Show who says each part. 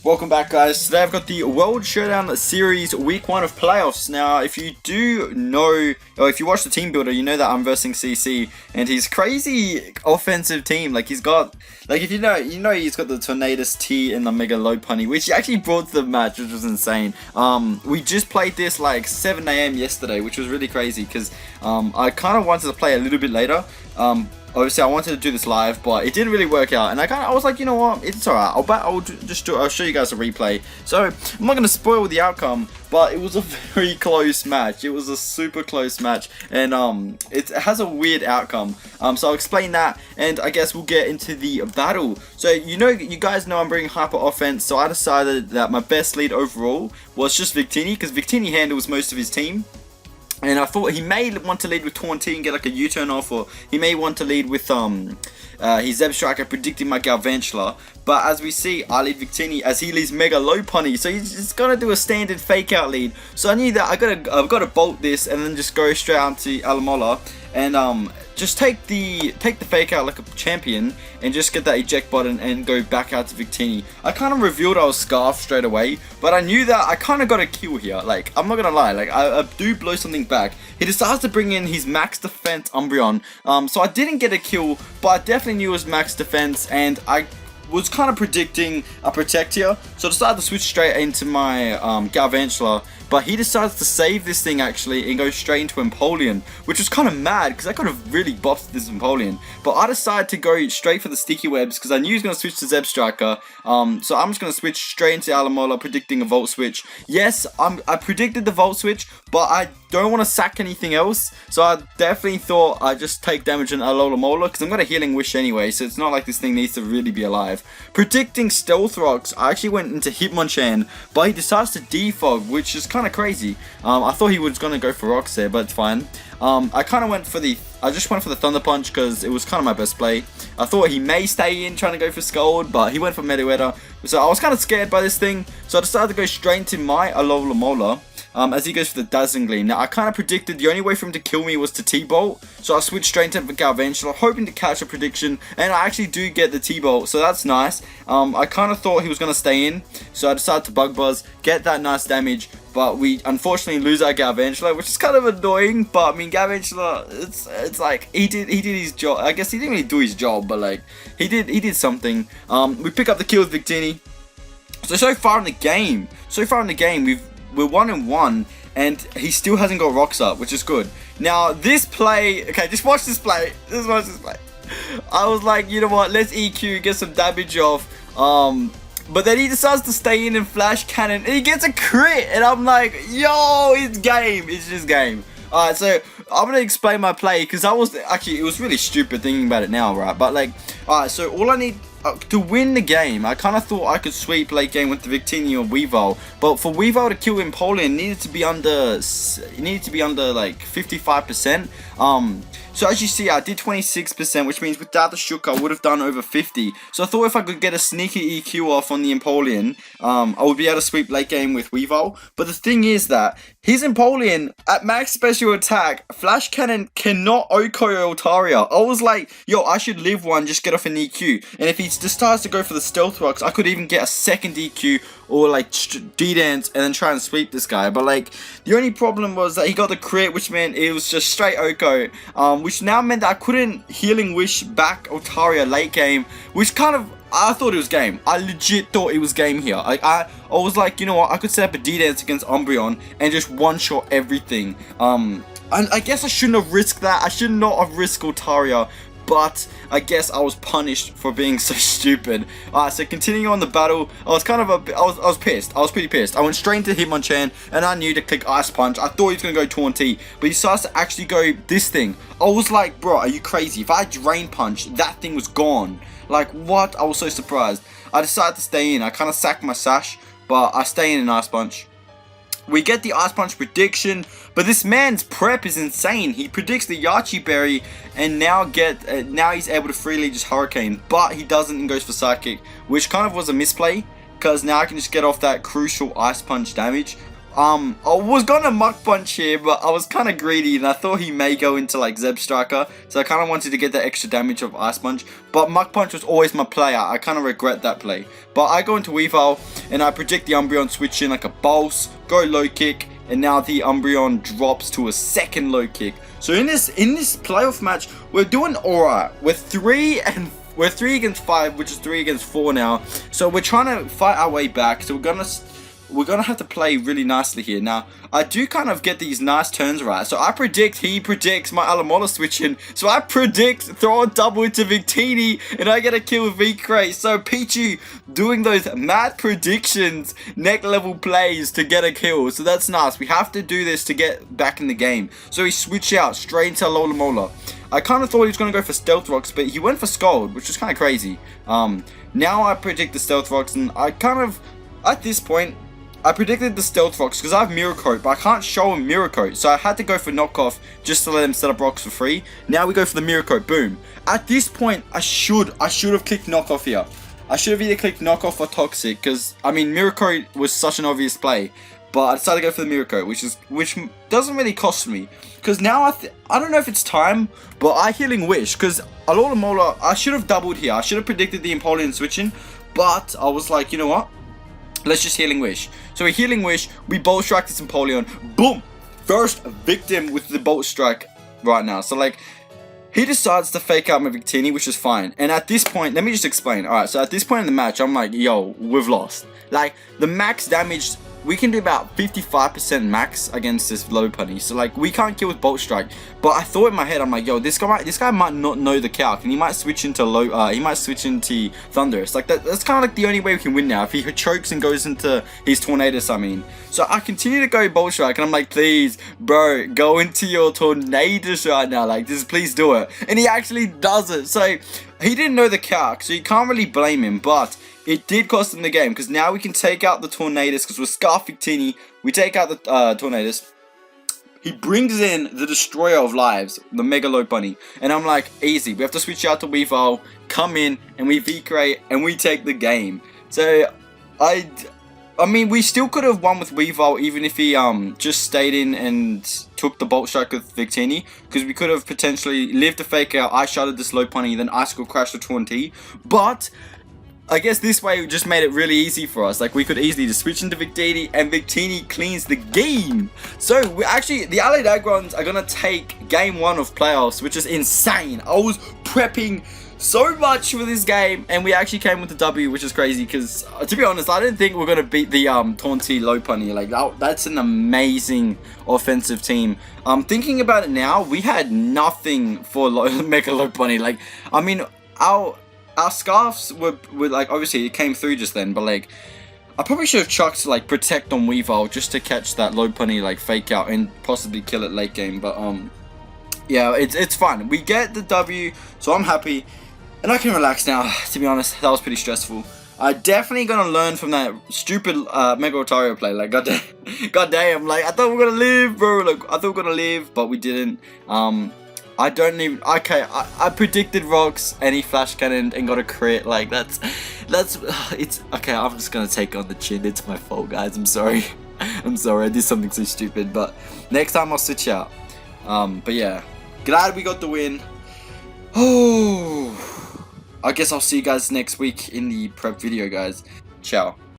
Speaker 1: Welcome back, guys. Today I've got the World Showdown Series Week 1 of playoffs. Now, if you do know, or if you watch the team builder, you know that I'm versing CC and his crazy offensive team. Like, he's got, like, if you know he's got the Tornadus T and the Mega Low Punny, which he actually brought to the match, which was insane. We just played this like 7 AM yesterday, which was really crazy because I kind of wanted to play a little bit later. Obviously, I wanted to do this live, but it didn't really work out. And I was like, you know what? It's alright. I'll show you guys a replay. So I'm not gonna spoil the outcome, but it was a very close match. It was a super close match, and it has a weird outcome. So I'll explain that, and I guess we'll get into the battle. So you guys know I'm bringing hyper offense. So I decided that my best lead overall was just Victini, because Victini handles most of his team. And I thought he may want to lead with Taunty and get like a U-turn off, or he may want to lead with his Zeb Striker predicting my Galvantula. But as we see, I lead Victini as he leads Mega Low Punny, so he's just gonna do a standard fake out lead. So I knew that I've got to bolt this and then just go straight on to Alamola and just take the fake out like a champion and just get that eject button and go back out to Victini. I kind of revealed I was Scarf straight away, but I knew that I kind of got a kill here. Like, I'm not gonna lie, like I do blow something back. He decides to bring in his max defense Umbreon, so I didn't get a kill, but I definitely knew it was max defense, and I was kind of predicting a Protect here, so I decided to switch straight into my Galvantula, but he decides to save this thing actually and go straight into Empoleon, which was kind of mad because I could have really bossed this Empoleon, but I decided to go straight for the Sticky Webs because I knew he was going to switch to Zeb Striker, so I'm just going to switch straight into Alamola, predicting a Volt Switch. Yes, I predicted the Volt Switch, but I don't want to sack anything else, so I definitely thought I'd just take damage on Alola because I'm going to Healing Wish anyway, so it's not like this thing needs to really be alive. Predicting Stealth Rocks, I actually went into Hitmonchan, but he decides to defog, which is kind of crazy. I thought he was going to go for Rocks there, but it's fine. I just went for the Thunder Punch because it was kind of my best play. I thought he may stay in trying to go for Scald, but he went for Mediwetter, so I was kind of scared by this thing, so I decided to go straight into my Alola as he goes for the Dazzling Gleam. Now, I kind of predicted the only way for him to kill me was to T-Bolt, so I switched straight into Galvantula, hoping to catch a prediction, and I actually do get the T-Bolt, so that's nice. I kind of thought he was going to stay in, so I decided to Bug Buzz, get that nice damage, but we unfortunately lose our Galvantula, which is kind of annoying, but I mean, Galvantula, it's like, he did his job. I guess he didn't really do his job, but like, he did something. We pick up the kill with Victini. So far in the game, we're 1-1, and he still hasn't got Rocks up, which is good. Now, this play, okay, just watch this play. Just watch this play. I was like, you know what, let's EQ, get some damage off. But then he decides to stay in and Flash Cannon, and he gets a crit, and I'm like, yo, it's game. It's just game. Alright, so I'm gonna explain my play, because it was really stupid thinking about it now, right? But like, alright, so all I need to win the game, I kind of thought I could sweep late game with the Victini or Weavile, but for Weavile to kill Empoleon, it needed to be under like 55%. So as you see, I did 26%, which means without the Shook, I would have done over 50. So I thought if I could get a sneaky EQ off on the Empoleon, I would be able to sweep late game with Weavile. But the thing is that his Empoleon, at max special attack, Flash Cannon cannot OHKO Altaria. I was like, yo, I should live one, just get off an EQ. And if he decides to go for the Stealth Rocks, I could even get a second EQ or like D-Dance and then try and sweep this guy. But like, the only problem was that he got the crit, which meant it was just straight OHKO, which now meant that I couldn't Healing Wish back Altaria late game, which kind of, I thought it was game. I legit thought it was game here. I was like, you know what, I could set up a D-Dance against Umbreon and just one-shot everything. And I guess I shouldn't have risked that. I should not have risked Altaria, but I guess I was punished for being so stupid. Alright, so continuing on the battle, I was pissed. I was pretty pissed. I went straight into Hitmonchan, and I knew to click Ice Punch. I thought he was going to go Taunty, but he decides to actually go this thing. I was like, bro, are you crazy? If I Drain Punch, that thing was gone. Like, what? I was so surprised. I decided to stay in. I kind of sacked my Sash, but I stay in an Ice Punch. We get the Ice Punch prediction, but this man's prep is insane. He predicts the Yachi Berry, and now he's able to freely just Hurricane, but he doesn't and goes for Psychic, which kind of was a misplay, because now I can just get off that crucial Ice Punch damage. I was gonna Muck Punch here, but I was kind of greedy and I thought he may go into like Zeb Striker, so I kind of wanted to get that extra damage of Ice Punch, but Muck Punch was always my play. I kind of regret that play. But I go into Weavile and I predict the Umbreon switch in like a Pulse, go low kick, and now the Umbreon drops to a second low kick. So in this playoff match, we're doing alright. We're 3 against 5, which is 3 against 4 now. So we're trying to fight our way back. So we're gonna have to play really nicely here. Now, I do kind of get these nice turns right. So I predict, he predicts my Alamola switching. So I predict throw a double into Victini and I get a kill with V-Crate. So Pichu doing those mad predictions, neck level plays to get a kill. So that's nice. We have to do this to get back in the game. So he switched out straight into Alomola. I kind of thought he was going to go for Stealth Rocks, but he went for Scald, which is kind of crazy. Now I predict the Stealth Rocks, and I kind of, at this point, I predicted the Stealth Rocks because I have Mirror Coat, but I can't show him Mirror Coat, so I had to go for Knockoff just to let him set up rocks for free. Now we go for the Mirror Coat, boom. At this point, I should have clicked Knockoff here. I should have either clicked Knockoff or Toxic, because, I mean, Mirror Coat was such an obvious play. But I decided to go for the Mirror Coat, which doesn't really cost me. Because now I don't know if it's time, but I Healing Wish. Because Alomola, I should have doubled here. I should have predicted the Empoleon switching. But I was like, you know what? Let's just Healing Wish. So we Healing Wish, we Bolt Strike this Empoleon. Boom! First victim with the Bolt Strike right now. So like, he decides to fake out my Victini, which is fine. And at this point, let me just explain. Alright, so at this point in the match, I'm like, yo, we've lost. Like, the max damage, we can do about 55% max against this Lopunny. So like, we can't kill with Bolt Strike. But I thought in my head, I'm like, yo, this guy might not know the calc, and he might switch into Thunderous. Like that's kind of like the only way we can win now. If he chokes and goes into his Tornadus, I mean. So I continue to go Bolt Strike, and I'm like, please, bro, go into your Tornadus right now. Like, just please do it. And he actually does it. So he didn't know the calc, so you can't really blame him. But it did cost him the game, because now we can take out the Tornadus, because we're Scarf Victini. We take out the Tornadus. He brings in the Destroyer of Lives, the Mega Lopunny. And I'm like, easy. We have to switch out to Weavile, come in, and we V-Crate, and we take the game. So, I mean, we still could have won with Weavile, even if he just stayed in and took the Bolt Strike with Victini. Because we could have potentially lived to fake out, Ice Sharded this Lopunny, then Icicle Crash the Tauntee. But I guess this way just made it really easy for us. Like, we could easily just switch into Victini, and Victini cleans the game. So, we actually, the Adelaide Aggrons are going to take game 1 of playoffs, which is insane. I was prepping so much for this game, and we actually came with the W, which is crazy, because, to be honest, I didn't think we were going to beat the Tauntee Lopunny. Like, that's an amazing offensive team. Thinking about it now, we had nothing for Mega Lopunny. Like, I mean, our scarves were like, obviously it came through just then, but like, I probably should have chucked like Protect on Weavile just to catch that Lopunny like fake out and possibly kill it late game. But yeah, it's fine. We get the W, so I'm happy, and I can relax now. To be honest, that was pretty stressful. I'm definitely gonna learn from that stupid Mega Otario play. Like, goddamn, like I thought we were gonna live, bro. Like I thought we were gonna live, but we didn't. I don't even, okay, I predicted rocks and he flash cannoned and got a crit. Like, it's, okay, I'm just gonna take on the chin. It's my fault, guys. I'm sorry. I'm sorry, I did something so stupid, but next time I'll switch out. But yeah, glad we got the win. Oh, I guess I'll see you guys next week in the prep video, guys. Ciao.